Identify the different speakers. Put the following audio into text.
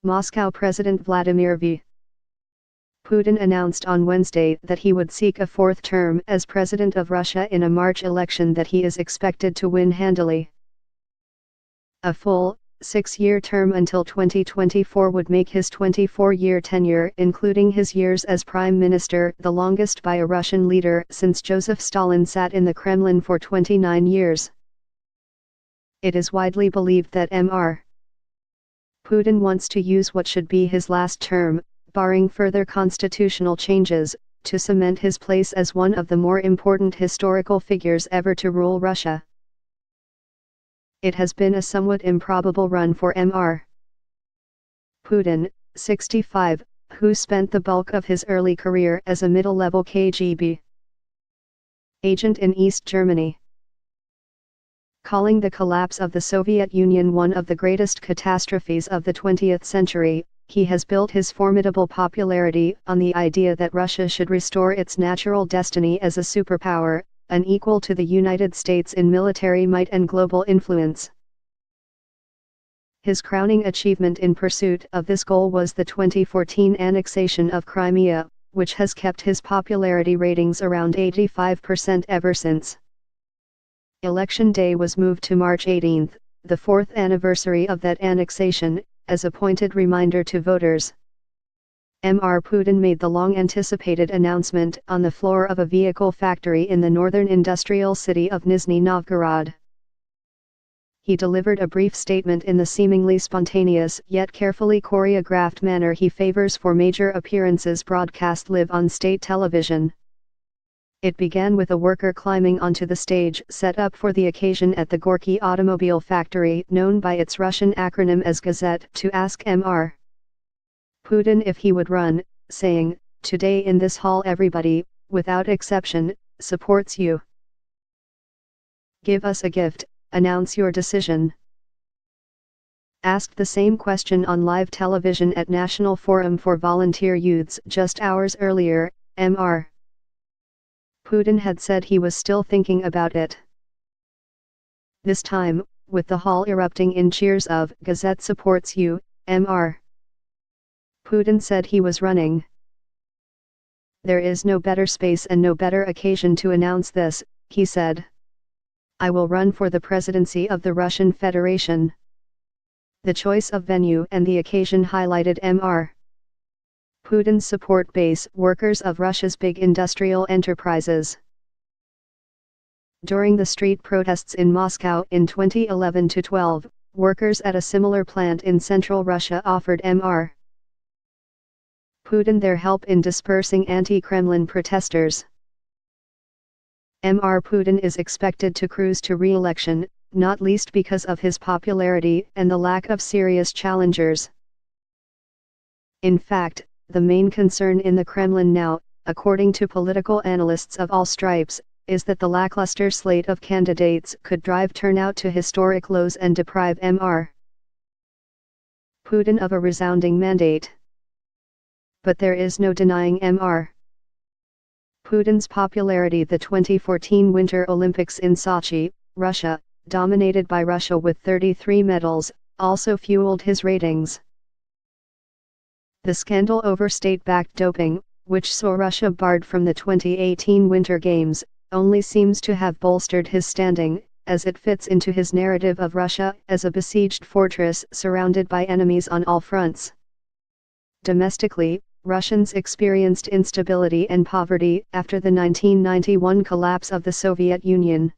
Speaker 1: Moscow President Vladimir V. Putin announced on Wednesday that he would seek a fourth term as president of Russia in a March election that he is expected to win handily. A full, 6-year term until 2024 would make his 24-year tenure, including his years as prime minister, the longest by a Russian leader since Joseph Stalin sat in the Kremlin for 29 years. It is widely believed that Mr. Putin wants to use what should be his last term, barring further constitutional changes, to cement his place as one of the more important historical figures ever to rule Russia. It has been a somewhat improbable run for Mr. Putin, 65, who spent the bulk of his early career as a middle-level KGB agent in East Germany. Calling the collapse of the Soviet Union one of the greatest catastrophes of the 20th century, he has built his formidable popularity on the idea that Russia should restore its natural destiny as a superpower, unequal to the United States in military might and global influence. His crowning achievement in pursuit of this goal was the 2014 annexation of Crimea, which has kept his popularity ratings around 85% ever since. Election day was moved to March 18, the fourth anniversary of that annexation, as a pointed reminder to voters. Mr. Putin made the long-anticipated announcement on the floor of a vehicle factory in the northern industrial city of Nizhny Novgorod. He delivered a brief statement in the seemingly spontaneous yet carefully choreographed manner he favors for major appearances broadcast live on state television. It began with a worker climbing onto the stage set up for the occasion at the Gorky automobile factory, known by its Russian acronym as Gazette, to ask Mr. Putin if he would run, saying, "Today in this hall everybody, without exception, supports you. Give us a gift, announce your decision." Asked the same question on live television at National Forum for Volunteer Youths just hours earlier, Mr. Putin had said he was still thinking about it. This time, with the hall erupting in cheers of "Gazette supports you," Mr. Putin said he was running. "There is no better space and no better occasion to announce this," he said. "I will run for the presidency of the Russian Federation." The choice of venue and the occasion highlighted Mr. Putin's support base, workers of Russia's big industrial enterprises. During the street protests in Moscow in 2011-12, workers at a similar plant in central Russia offered Mr. Putin their help in dispersing anti-Kremlin protesters. Mr. Putin is expected to cruise to re-election, not least because of his popularity and the lack of serious challengers. In fact, the main concern in the Kremlin now, according to political analysts of all stripes, is that the lackluster slate of candidates could drive turnout to historic lows and deprive Mr. Putin of a resounding mandate. But there is no denying Mr. Putin's popularity. The 2014 Winter Olympics in Sochi, Russia, dominated by Russia with 33 medals, also fueled his ratings. The scandal over state-backed doping, which saw Russia barred from the 2018 Winter Games, only seems to have bolstered his standing, as it fits into his narrative of Russia as a besieged fortress surrounded by enemies on all fronts. Domestically, Russians experienced instability and poverty after the 1991 collapse of the Soviet Union.